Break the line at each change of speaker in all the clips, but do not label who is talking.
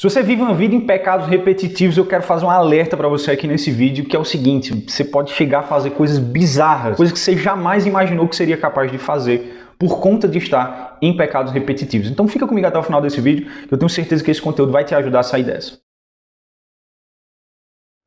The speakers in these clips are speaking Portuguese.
Se você vive uma vida em pecados repetitivos, eu quero fazer um alerta para você aqui nesse vídeo, que é o seguinte: você pode chegar a fazer coisas bizarras, coisas que você jamais imaginou que seria capaz de fazer por conta de estar em pecados repetitivos. Então fica comigo até o final desse vídeo, que eu tenho certeza que esse conteúdo vai te ajudar a sair dessa.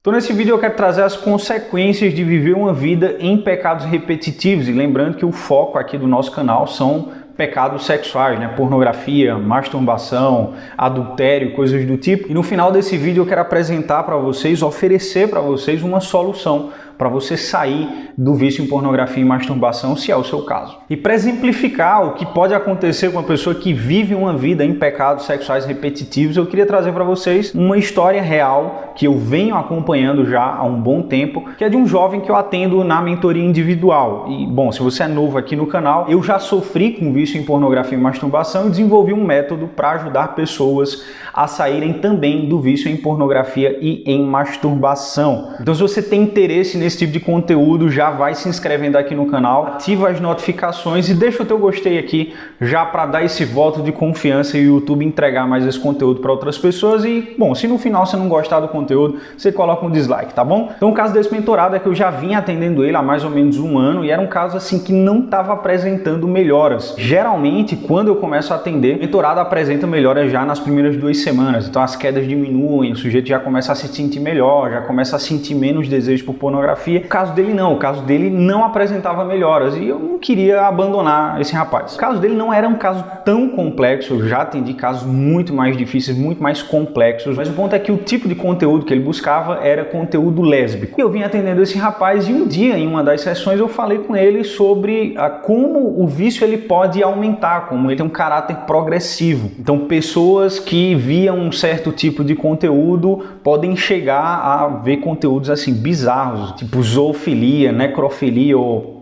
Então nesse vídeo eu quero trazer as consequências de viver uma vida em pecados repetitivos, e lembrando que o foco aqui do nosso canal são pecados sexuais, né? Pornografia, masturbação, adultério, coisas do tipo. E no final desse vídeo eu quero apresentar para vocês, oferecer para vocês uma solução para você sair do vício em pornografia e masturbação, se é o seu caso. E para exemplificar o que pode acontecer com uma pessoa que vive uma vida em pecados sexuais repetitivos, eu queria trazer para vocês uma história real que eu venho acompanhando já há um bom tempo, que é de um jovem que eu atendo na mentoria individual. E, bom, se você é novo aqui no canal, eu já sofri com vício em pornografia e masturbação e desenvolvi um método para ajudar pessoas a saírem também do vício em pornografia e em masturbação. Então, se você tem interesse nesse tipo de conteúdo, já vai se inscrevendo aqui no canal, ativa as notificações e deixa o teu gostei aqui já para dar esse voto de confiança e o YouTube entregar mais esse conteúdo para outras pessoas. E, bom, se no final você não gostar do conteúdo, você coloca um dislike, tá bom? Então o caso desse mentorado é que eu já vinha atendendo ele há mais ou menos um ano e era um caso assim que não estava apresentando melhoras. Geralmente, quando eu começo a atender, o mentorado apresenta melhoras já nas primeiras 2 semanas. Então as quedas diminuem, o sujeito já começa a se sentir melhor, já começa a sentir menos desejo por pornografia. O caso dele não, o caso dele não apresentava melhoras e eu não queria abandonar esse rapaz. O caso dele não era um caso tão complexo, eu já atendi casos muito mais difíceis, muito mais complexos, mas o ponto é que o tipo de conteúdo que ele buscava era conteúdo lésbico. Eu vim atendendo esse rapaz e um dia, em uma das sessões, eu falei com ele sobre como o vício ele pode aumentar, como ele tem um caráter progressivo. Então pessoas que viam um certo tipo de conteúdo podem chegar a ver conteúdos assim bizarros, tipo zoofilia, necrofilia ou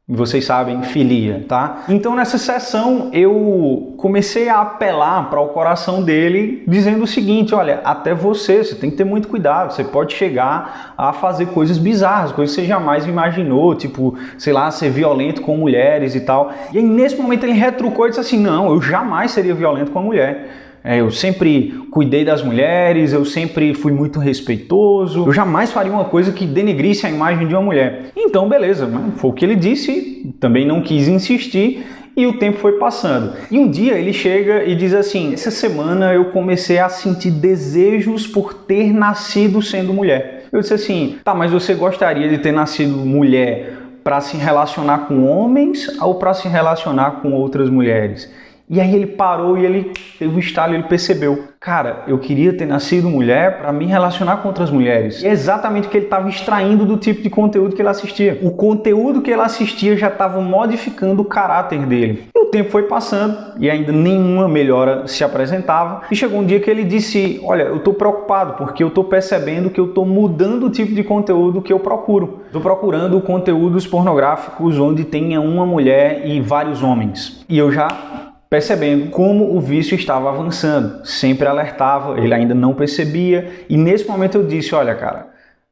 vocês sabem, filia, tá? Então nessa sessão eu comecei a apelar para o coração dele, dizendo o seguinte: olha, até você tem que ter muito cuidado, você pode chegar a fazer coisas bizarras, coisas que você jamais imaginou, tipo, sei lá, ser violento com mulheres e tal. E aí nesse momento ele retrucou e disse assim: não, eu jamais seria violento com a mulher. Eu sempre cuidei das mulheres, eu sempre fui muito respeitoso, eu jamais faria uma coisa que denegrisse a imagem de uma mulher. Então, beleza, foi o que ele disse, também não quis insistir e o tempo foi passando. E um dia ele chega e diz assim: essa semana eu comecei a sentir desejos por ter nascido sendo mulher. Eu disse assim: tá, mas você gostaria de ter nascido mulher para se relacionar com homens ou para se relacionar com outras mulheres? E aí ele parou e ele teve um estalo e ele percebeu: cara, eu queria ter nascido mulher para me relacionar com outras mulheres. E é exatamente o que ele estava extraindo do tipo de conteúdo que ele assistia. O conteúdo que ele assistia já estava modificando o caráter dele. E o tempo foi passando e ainda nenhuma melhora se apresentava. E chegou um dia que ele disse: olha, eu estou preocupado porque eu estou percebendo que eu estou mudando o tipo de conteúdo que eu procuro. Estou procurando conteúdos pornográficos onde tenha uma mulher e vários homens. E eu já percebendo como o vício estava avançando, sempre alertava, ele ainda não percebia, e nesse momento eu disse: olha, cara,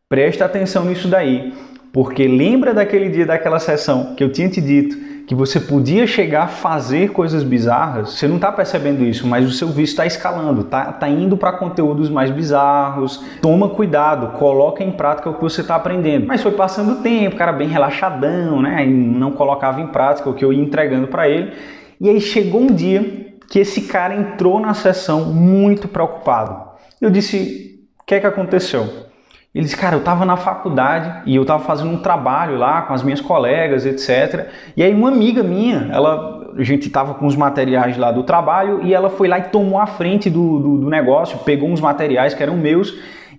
presta atenção nisso daí, porque lembra daquele dia daquela sessão que eu tinha te dito que você podia chegar a fazer coisas bizarras? Você não está percebendo isso, mas o seu vício está escalando, tá indo para conteúdos mais bizarros. Toma cuidado, coloca em prática o que você está aprendendo. Mas foi passando o tempo, o cara bem relaxadão, né? E não colocava em prática o que eu ia entregando para ele. E aí chegou um dia que esse cara entrou na sessão muito preocupado. Eu disse: o que é que aconteceu? Ele disse: cara, eu estava na faculdade e eu estava fazendo um trabalho lá com as minhas colegas, etc. E aí uma amiga minha, a gente estava com os materiais lá do trabalho e ela foi lá e tomou a frente do negócio, pegou uns materiais que eram meus.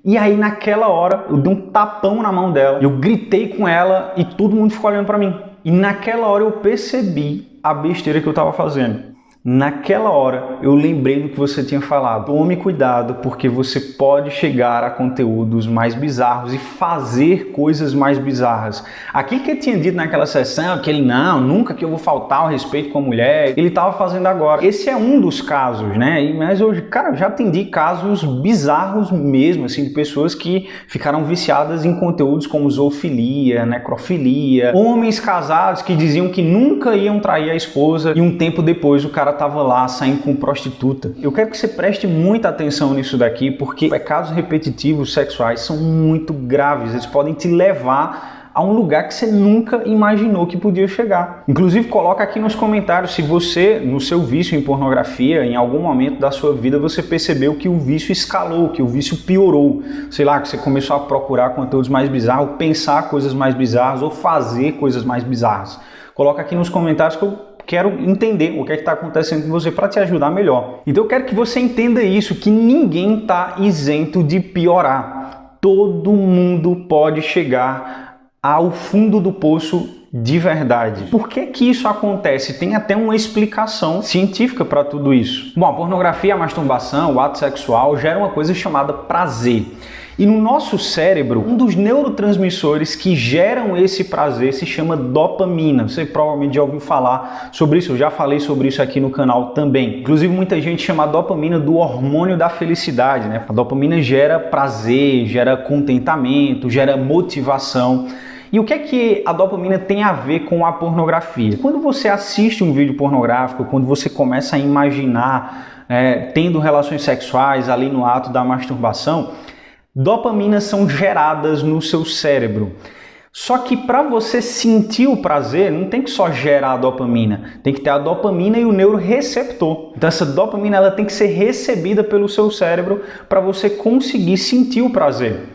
E aí naquela hora eu dei um tapão na mão dela, eu gritei com ela e todo mundo ficou olhando para mim. E naquela hora eu percebi a besteira que eu estava fazendo. Naquela hora eu lembrei do que você tinha falado. Tome cuidado, porque você pode chegar a conteúdos mais bizarros e fazer coisas mais bizarras. Aquilo que ele tinha dito naquela sessão, que ele não, nunca que eu vou faltar ao respeito com a mulher, ele estava fazendo agora. Esse é um dos casos, né? Mas hoje, cara, eu já atendi casos bizarros mesmo, assim, de pessoas que ficaram viciadas em conteúdos como zoofilia, necrofilia, homens casados que diziam que nunca iam trair a esposa e um tempo depois o cara cara estava lá saindo com prostituta. Eu quero que você preste muita atenção nisso daqui, porque pecados repetitivos sexuais são muito graves. Eles podem te levar a um lugar que você nunca imaginou que podia chegar. Inclusive, coloca aqui nos comentários se você, no seu vício em pornografia, em algum momento da sua vida, você percebeu que o vício escalou, que o vício piorou. Sei lá, que você começou a procurar conteúdos mais bizarros, pensar coisas mais bizarras ou fazer coisas mais bizarras. Coloca aqui nos comentários que eu quero entender o que é que está acontecendo com você para te ajudar melhor. Então eu quero que você entenda isso, que ninguém está isento de piorar. Todo mundo pode chegar ao fundo do poço de verdade. Por que que isso acontece? Tem até uma explicação científica para tudo isso. Bom, a pornografia, a masturbação, o ato sexual gera uma coisa chamada prazer. E no nosso cérebro, um dos neurotransmissores que geram esse prazer se chama dopamina. Você provavelmente já ouviu falar sobre isso, eu já falei sobre isso aqui no canal também. Inclusive, muita gente chama a dopamina do hormônio da felicidade, né? A dopamina gera prazer, gera contentamento, gera motivação. E o que é que a dopamina tem a ver com a pornografia? Quando você assiste um vídeo pornográfico, quando você começa a imaginar tendo relações sexuais ali no ato da masturbação, dopaminas são geradas no seu cérebro. Só que para você sentir o prazer, não tem que só gerar a dopamina, tem que ter a dopamina e o neuroreceptor. Então essa dopamina ela tem que ser recebida pelo seu cérebro para você conseguir sentir o prazer.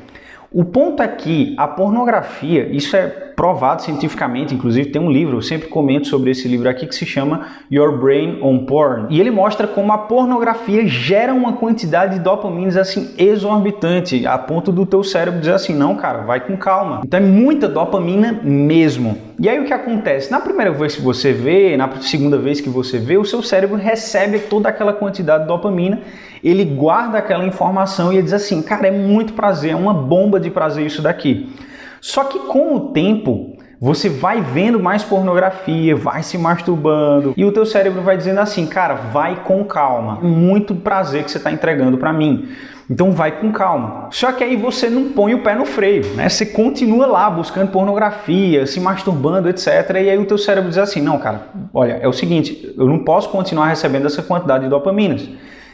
O ponto é que a pornografia, isso é provado cientificamente, inclusive tem um livro, eu sempre comento sobre esse livro aqui, que se chama Your Brain on Porn. E ele mostra como a pornografia gera uma quantidade de dopaminas assim exorbitante, a ponto do teu cérebro dizer assim, não cara, vai com calma. Então é muita dopamina mesmo. E aí o que acontece? Na primeira vez que você vê, na segunda vez que você vê, o seu cérebro recebe toda aquela quantidade de dopamina, ele guarda aquela informação e ele diz assim, cara, é muito prazer, é uma bomba de prazer isso daqui. Só que com o tempo, você vai vendo mais pornografia, vai se masturbando e o teu cérebro vai dizendo assim, cara, vai com calma, muito prazer que você está entregando para mim. Então vai com calma. Só que aí você não põe o pé no freio, né? Você continua lá buscando pornografia, se masturbando, etc. E aí o teu cérebro diz assim, não, cara, olha, é o seguinte, eu não posso continuar recebendo essa quantidade de dopaminas.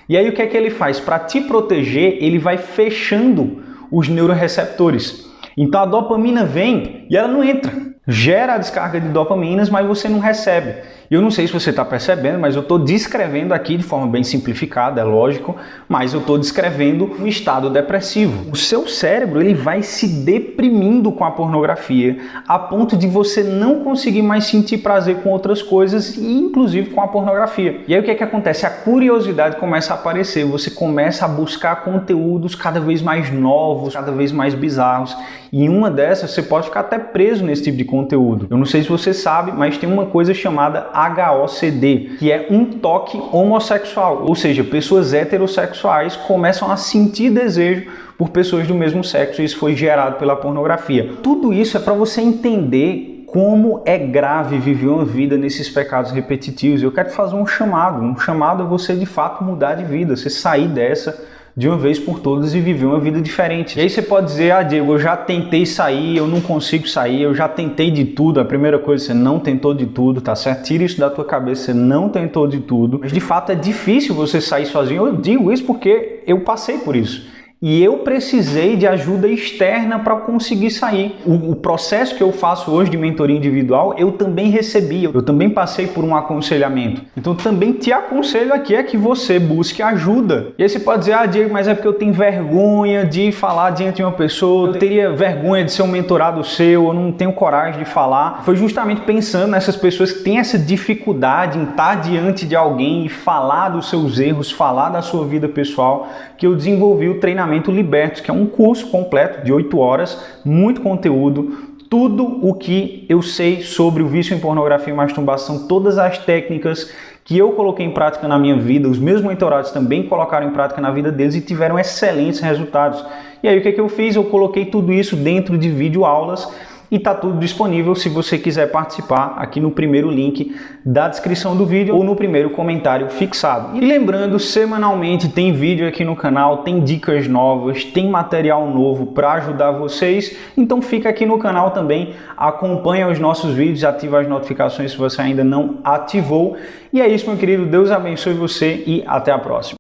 E aí o que é que ele faz? Para te proteger, ele vai fechando os neuroreceptores. Então a dopamina vem e ela não entra. Gera a descarga de dopaminas, mas você não recebe. Eu não sei se você está percebendo, mas eu estou descrevendo aqui de forma bem simplificada, é lógico, mas eu estou descrevendo um estado depressivo. O seu cérebro ele vai se deprimindo com a pornografia, a ponto de você não conseguir mais sentir prazer com outras coisas, inclusive com a pornografia. E aí o que é que acontece? A curiosidade começa a aparecer, você começa a buscar conteúdos cada vez mais novos, cada vez mais bizarros, e em uma dessas você pode ficar até preso nesse tipo de conteúdo. Eu não sei se você sabe, mas tem uma coisa chamada HOCD, que é um toque homossexual, ou seja, pessoas heterossexuais começam a sentir desejo por pessoas do mesmo sexo e isso foi gerado pela pornografia. Tudo isso é para você entender como é grave viver uma vida nesses pecados repetitivos. Eu quero fazer um chamado a você de fato mudar de vida, você sair dessa de uma vez por todas e viver uma vida diferente. E aí você pode dizer, ah Diego, eu já tentei sair, eu não consigo sair, eu já tentei de tudo. A primeira coisa, você não tentou de tudo, tá certo? Tira isso da tua cabeça, você não tentou de tudo. Mas de fato é difícil você sair sozinho. Eu digo isso porque eu passei por isso. E eu precisei de ajuda externa para conseguir sair. O processo que eu faço hoje de mentoria individual, eu também recebi, eu também passei por um aconselhamento. Então também te aconselho aqui é que você busque ajuda. E aí você pode dizer, ah Diego, mas é porque eu tenho vergonha de falar diante de uma pessoa, eu teria vergonha de ser um mentorado seu, eu não tenho coragem de falar. Foi justamente pensando nessas pessoas que têm essa dificuldade em estar diante de alguém e falar dos seus erros, falar da sua vida pessoal, que eu desenvolvi o treinamento Libertos, que é um curso completo de 8 horas, muito conteúdo, tudo o que eu sei sobre o vício em pornografia e masturbação, todas as técnicas que eu coloquei em prática na minha vida, os meus mentorados também colocaram em prática na vida deles e tiveram excelentes resultados. E aí o que eu fiz? Eu coloquei tudo isso dentro de videoaulas e está tudo disponível se você quiser participar aqui no primeiro link da descrição do vídeo ou no primeiro comentário fixado. E lembrando, semanalmente tem vídeo aqui no canal, tem dicas novas, tem material novo para ajudar vocês, então fica aqui no canal também, acompanha os nossos vídeos, ativa as notificações se você ainda não ativou. E é isso, meu querido, Deus abençoe você e até a próxima.